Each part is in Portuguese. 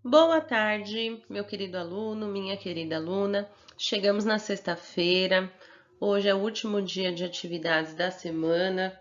Boa tarde, meu querido aluno, minha querida aluna. Chegamos na sexta-feira. Hoje é o último dia de atividades da semana.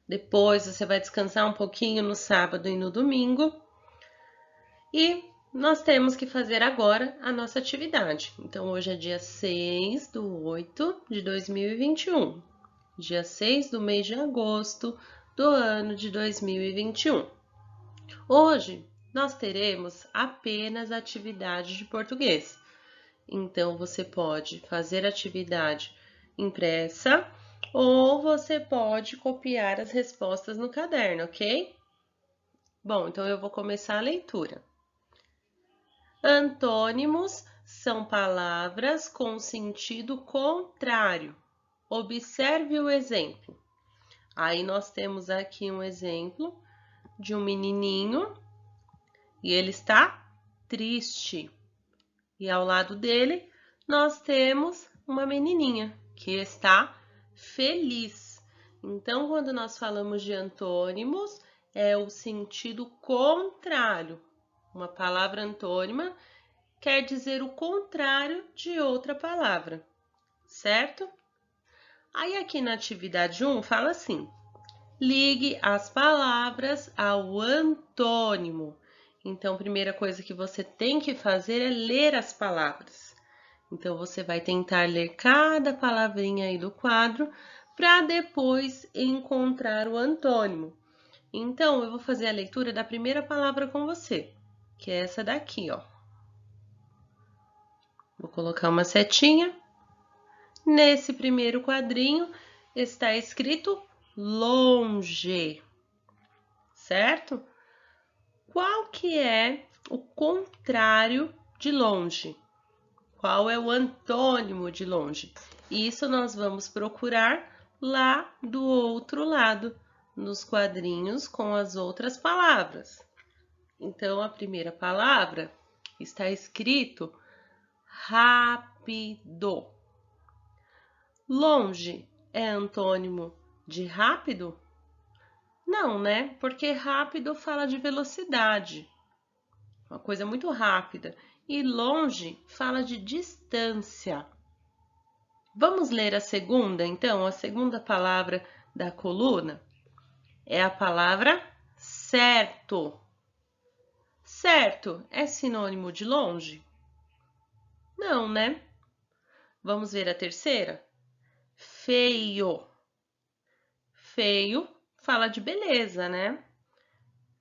Depois você vai descansar um pouquinho no sábado e no domingo. E nós temos que fazer agora a nossa atividade. Então, hoje é dia 6/8/2021. Dia 6 do mês de agosto do ano de 2021. Hoje nós teremos apenas atividade de português. Então, você pode fazer atividade impressa ou você pode copiar as respostas no caderno, ok? Bom, então eu vou começar a leitura. Antônimos são palavras com sentido contrário. Observe o exemplo. Aí nós temos aqui um exemplo de um menininho e ele está triste. E ao lado dele, nós temos uma menininha que está feliz. Então, quando nós falamos de antônimos, é o sentido contrário. Uma palavra antônima quer dizer o contrário de outra palavra, certo? Aí aqui na atividade 1 fala assim: ligue as palavras ao antônimo. Então, a primeira coisa que você tem que fazer é ler as palavras. Então, você vai tentar ler cada palavrinha aí do quadro para depois encontrar o antônimo. Então, eu vou fazer a leitura da primeira palavra com você, que é essa daqui, ó. Vou colocar uma setinha. Nesse primeiro quadrinho está escrito longe, certo? Qual que é o contrário de longe? Qual é o antônimo de longe? Isso nós vamos procurar lá do outro lado, nos quadrinhos com as outras palavras. Então, a primeira palavra está escrito rápido. Longe é antônimo de rápido? Não, né? Porque rápido fala de velocidade, uma coisa muito rápida. E longe fala de distância. Vamos ler a segunda, então? A segunda palavra da coluna é a palavra certo. Certo é sinônimo de longe? Não, né? Vamos ver a terceira? Feio. Feio fala de beleza, né?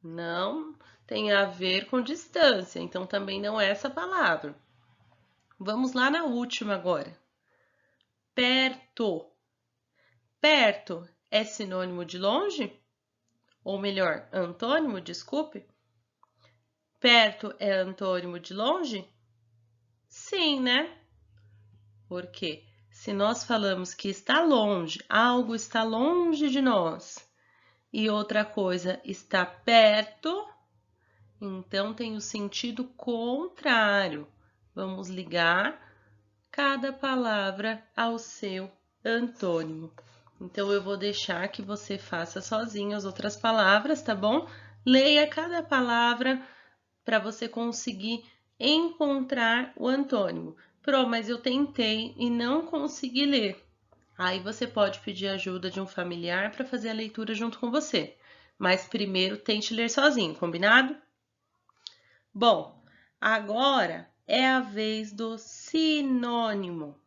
Não tem a ver com distância, então também não é essa palavra. Vamos lá na última agora. Perto. Perto é sinônimo de longe? Ou melhor, antônimo, desculpe. Perto é antônimo de longe? Sim, né? Porque se nós falamos que está longe, algo está longe de nós, e outra coisa está perto, então tem o sentido contrário. Vamos ligar cada palavra ao seu antônimo. Então, eu vou deixar que você faça sozinho as outras palavras, tá bom? Leia cada palavra para você conseguir encontrar o antônimo. Pro, mas eu tentei e não consegui ler. Aí você pode pedir ajuda de um familiar para fazer a leitura junto com você. Mas primeiro tente ler sozinho, combinado? Bom, agora é a vez do sinônimo.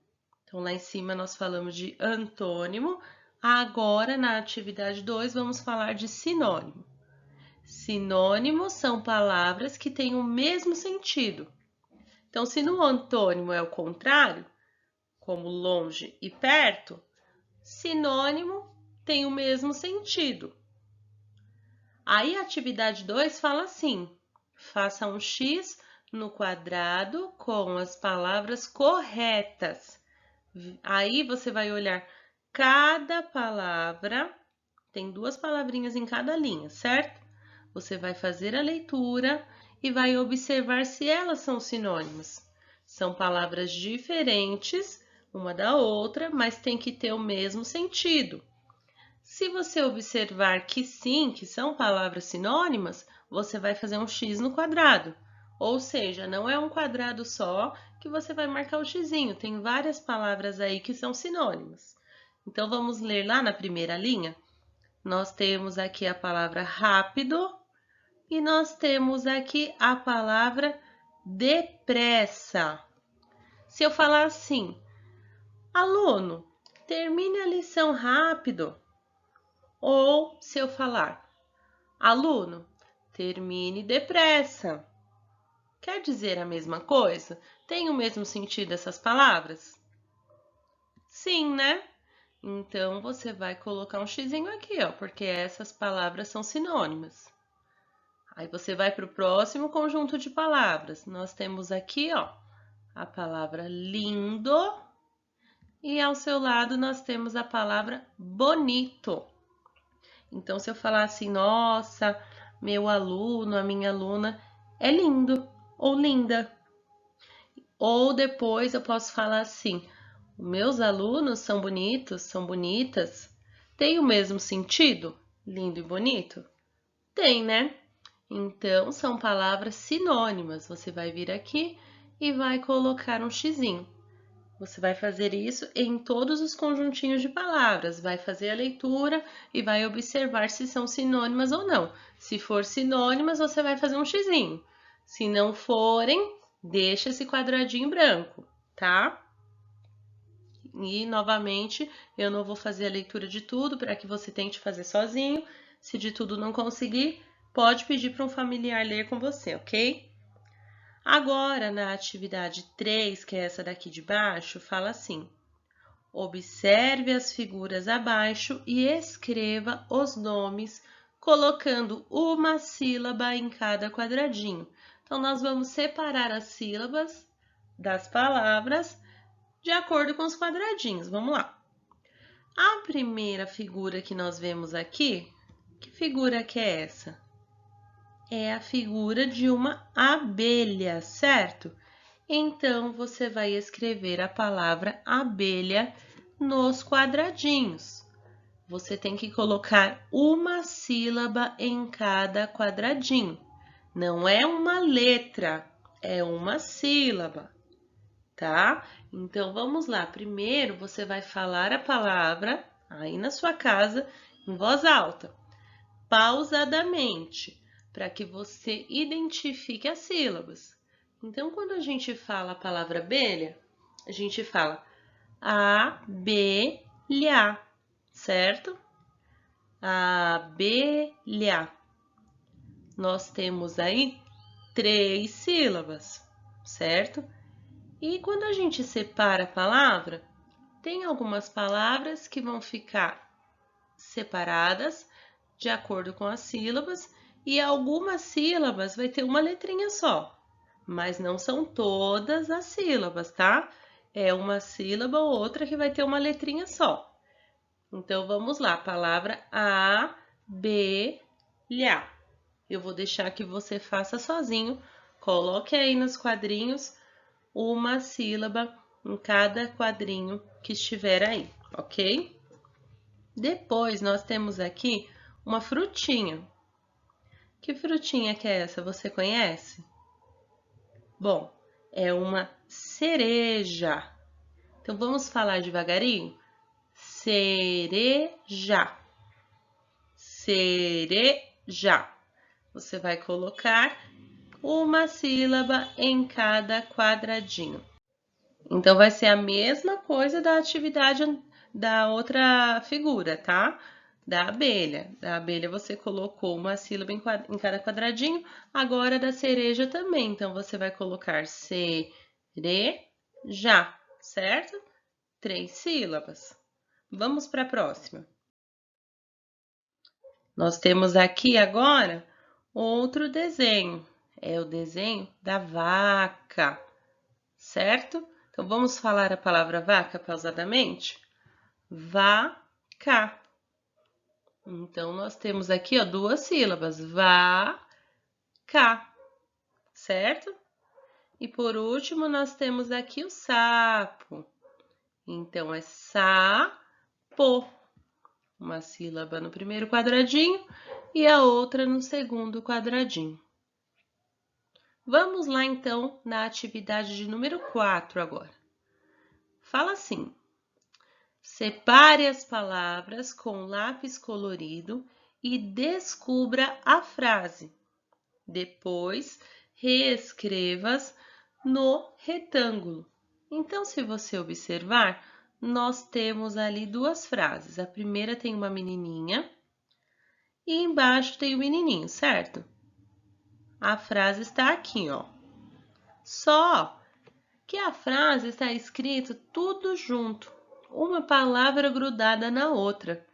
Então, lá em cima nós falamos de antônimo. Agora, na atividade 2, vamos falar de sinônimo. Sinônimos são palavras que têm o mesmo sentido. Então, se no antônimo é o contrário, como longe e perto, sinônimo tem o mesmo sentido. Aí, a atividade 2 fala assim: faça um X no quadrado com as palavras corretas. Aí, você vai olhar cada palavra, tem duas palavrinhas em cada linha, certo? Você vai fazer a leitura e vai observar se elas são sinônimas. São palavras diferentes uma da outra, mas tem que ter o mesmo sentido. Se você observar que sim, que são palavras sinônimas, você vai fazer um X no quadrado. Ou seja, não é um quadrado só que você vai marcar o xizinho, tem várias palavras aí que são sinônimas. Então, vamos ler lá na primeira linha? Nós temos aqui a palavra rápido e nós temos aqui a palavra depressa. Se eu falar assim, aluno, termine a lição rápido. Ou se eu falar, aluno, termine depressa. Quer dizer a mesma coisa? Tem o mesmo sentido essas palavras? Sim, né? Então, você vai colocar um xizinho aqui, ó, porque essas palavras são sinônimas. Aí você vai para o próximo conjunto de palavras. Nós temos aqui, ó, a palavra lindo e ao seu lado nós temos a palavra bonito. Então, se eu falar assim, nossa, meu aluno, a minha aluna é lindo ou linda. Ou depois eu posso falar assim, meus alunos são bonitos, são bonitas. Tem o mesmo sentido? Lindo e bonito? Tem, né? Então, são palavras sinônimas. Você vai vir aqui e vai colocar um xizinho. Você vai fazer isso em todos os conjuntinhos de palavras. Vai fazer a leitura e vai observar se são sinônimas ou não. Se for sinônimas, você vai fazer um xizinho. Se não forem, deixa esse quadradinho branco, tá? E, novamente, eu não vou fazer a leitura de tudo para que você tente fazer sozinho. Se de tudo não conseguir, pode pedir para um familiar ler com você, ok? Agora, na atividade 3, que é essa daqui de baixo, fala assim: observe as figuras abaixo e escreva os nomes, colocando uma sílaba em cada quadradinho. Então, nós vamos separar as sílabas das palavras de acordo com os quadradinhos. Vamos lá. A primeira figura que nós vemos aqui, que figura que é essa? É a figura de uma abelha, certo? Então, você vai escrever a palavra abelha nos quadradinhos. Você tem que colocar uma sílaba em cada quadradinho. Não é uma letra, é uma sílaba, tá? Então, vamos lá. Primeiro, você vai falar a palavra aí na sua casa em voz alta, pausadamente, para que você identifique as sílabas. Então, quando a gente fala a palavra abelha, a gente fala abelha, certo? Abelha. Nós temos aí 3 sílabas, certo? E quando a gente separa a palavra, tem algumas palavras que vão ficar separadas de acordo com as sílabas e algumas sílabas vai ter uma letrinha só, mas não são todas as sílabas, tá? É uma sílaba ou outra que vai ter uma letrinha só. Então, vamos lá, palavra abelha. Eu vou deixar que você faça sozinho, coloque aí nos quadrinhos uma sílaba em cada quadrinho que estiver aí, ok? Depois, nós temos aqui uma frutinha. Que frutinha que é essa? Você conhece? Bom, é uma cereja. Então, vamos falar devagarinho? Cereja. Cereja. Você vai colocar uma sílaba em cada quadradinho. Então, vai ser a mesma coisa da atividade da outra figura, tá? Da abelha. Da abelha você colocou uma sílaba em cada quadradinho, agora da cereja também. Então, você vai colocar cereja, certo? 3 sílabas. Vamos para a próxima. Nós temos aqui agora outro desenho. É o desenho da vaca, certo? Então, vamos falar a palavra vaca pausadamente? Vaca. Então, nós temos aqui, ó, 2 sílabas. Vaca, certo? E por último, nós temos aqui o sapo. Então, é sapo. Uma sílaba no primeiro quadradinho e a outra no segundo quadradinho. Vamos lá, então, na atividade de número 4 agora. Fala assim: separe as palavras com lápis colorido e descubra a frase. Depois, reescreva-as no retângulo. Então, se você observar, nós temos ali duas frases. A primeira tem uma menininha e embaixo tem o menininho, certo? A frase está aqui, ó. Só que a frase está escrito tudo junto, uma palavra grudada na outra.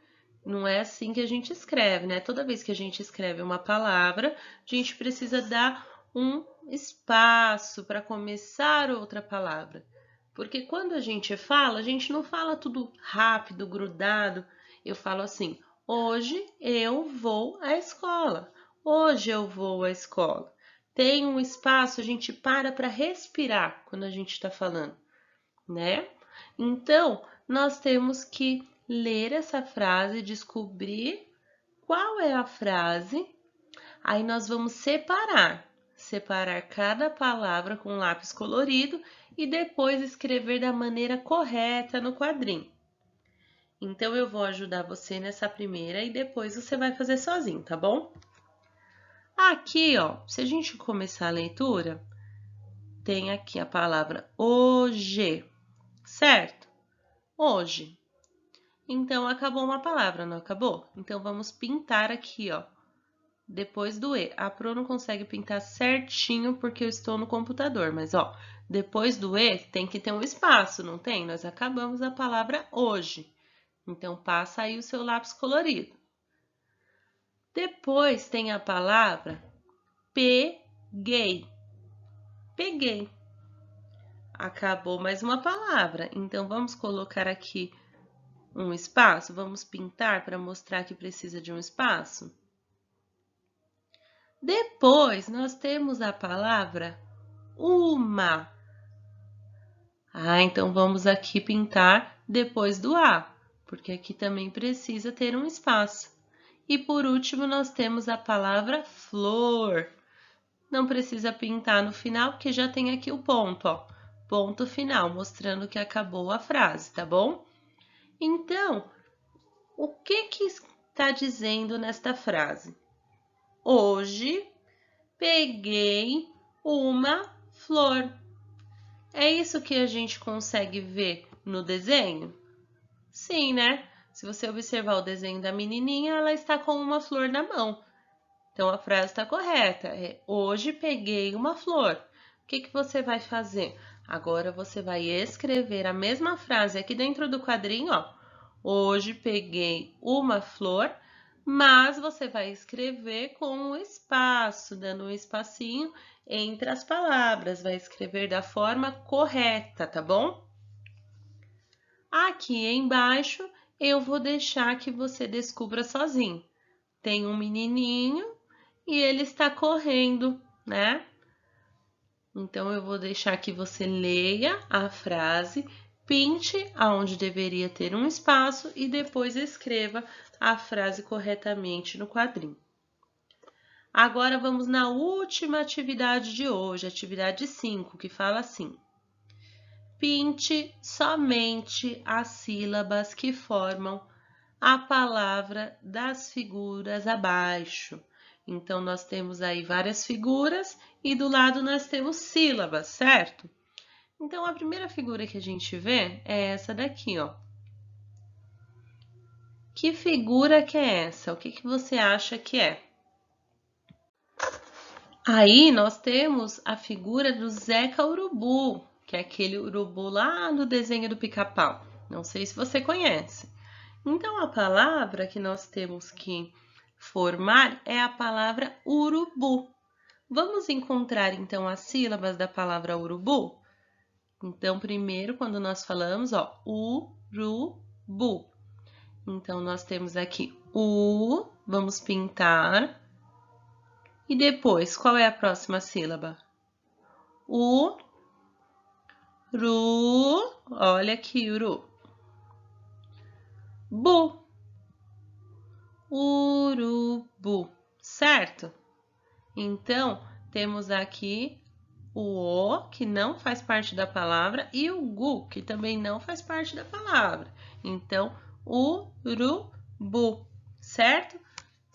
Não é assim que a gente escreve, né? Toda vez que a gente escreve uma palavra, a gente precisa dar um espaço para começar outra palavra. Porque quando a gente não fala tudo rápido, grudado. Eu falo assim: hoje eu vou à escola. Hoje eu vou à escola. Tem um espaço, a gente para respirar quando a gente está falando, né? Então, nós temos que ler essa frase, descobrir qual é a frase, aí nós vamos separar cada palavra com lápis colorido e depois escrever da maneira correta no quadrinho. Então, eu vou ajudar você nessa primeira e depois você vai fazer sozinho, tá bom? Aqui, ó, se a gente começar a leitura, tem aqui a palavra hoje, certo? Hoje. Então, acabou uma palavra, não acabou? Então, vamos pintar aqui, ó, depois do E. A Pro não consegue pintar certinho porque eu estou no computador, mas, ó, depois do E tem que ter um espaço, não tem? Nós acabamos a palavra hoje. Então, passa aí o seu lápis colorido. Depois tem a palavra peguei. Peguei. Acabou mais uma palavra. Então, vamos colocar aqui um espaço? Vamos pintar para mostrar que precisa de um espaço? Depois, nós temos a palavra uma. Então vamos aqui pintar depois do A, porque aqui também precisa ter um espaço. E por último, nós temos a palavra flor. Não precisa pintar no final, porque já tem aqui o ponto, ó. Ponto final, mostrando que acabou a frase, tá bom? Então, o que está dizendo nesta frase? Hoje peguei uma flor. É isso que a gente consegue ver no desenho? Sim, né? Se você observar o desenho da menininha, ela está com uma flor na mão. Então, a frase está correta. Hoje peguei uma flor. O que você vai fazer? Agora, você vai escrever a mesma frase aqui dentro do quadrinho, ó. Hoje peguei uma flor, mas você vai escrever com um espaço, dando um espacinho entre as palavras. Vai escrever da forma correta, tá bom? Aqui embaixo, eu vou deixar que você descubra sozinho. Tem um menininho e ele está correndo, né? Então, eu vou deixar que você leia a frase, pinte aonde deveria ter um espaço e depois escreva a frase corretamente no quadrinho. Agora, vamos na última atividade de hoje, atividade 5, que fala assim: pinte somente as sílabas que formam a palavra das figuras abaixo. Então, nós temos aí várias figuras e do lado nós temos sílabas, certo? Então, a primeira figura que a gente vê é essa daqui, ó. Que figura que é essa? O que você acha que é? Aí, nós temos a figura do Zeca Urubu, que é aquele urubu lá no desenho do Pica-Pau. Não sei se você conhece. Então, a palavra que nós temos que formar é a palavra urubu. Vamos encontrar, então, as sílabas da palavra urubu? Então, primeiro, quando nós falamos, ó, urubu. Então, nós temos aqui u, vamos pintar. E depois, qual é a próxima sílaba? U, ru, olha aqui, uru. Bu. Urubu, certo? Então, temos aqui O, que não faz parte da palavra, e o gu, que também não faz parte da palavra. Então, urubu, certo?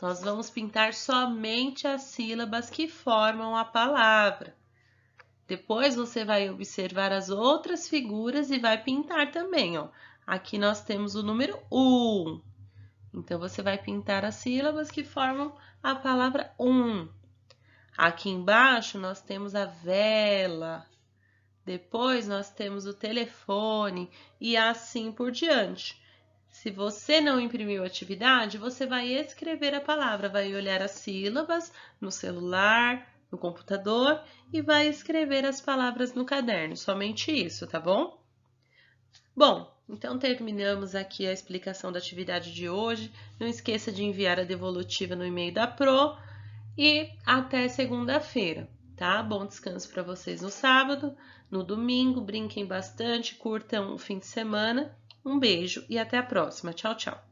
Nós vamos pintar somente as sílabas que formam a palavra. Depois você vai observar as outras figuras e vai pintar também, ó. Aqui nós temos o número 1. Então, você vai pintar as sílabas que formam a palavra Aqui embaixo nós temos a vela, depois nós temos o telefone e assim por diante. Se você não imprimiu a atividade, você vai escrever a palavra, vai olhar as sílabas no celular, no computador e vai escrever as palavras no caderno, somente isso, tá bom? Bom, então terminamos aqui a explicação da atividade de hoje. Não esqueça de enviar a devolutiva no e-mail da Pro. E até segunda-feira, tá? Bom descanso para vocês no sábado, no domingo, brinquem bastante, curtam o fim de semana. Um beijo e até a próxima. Tchau, tchau.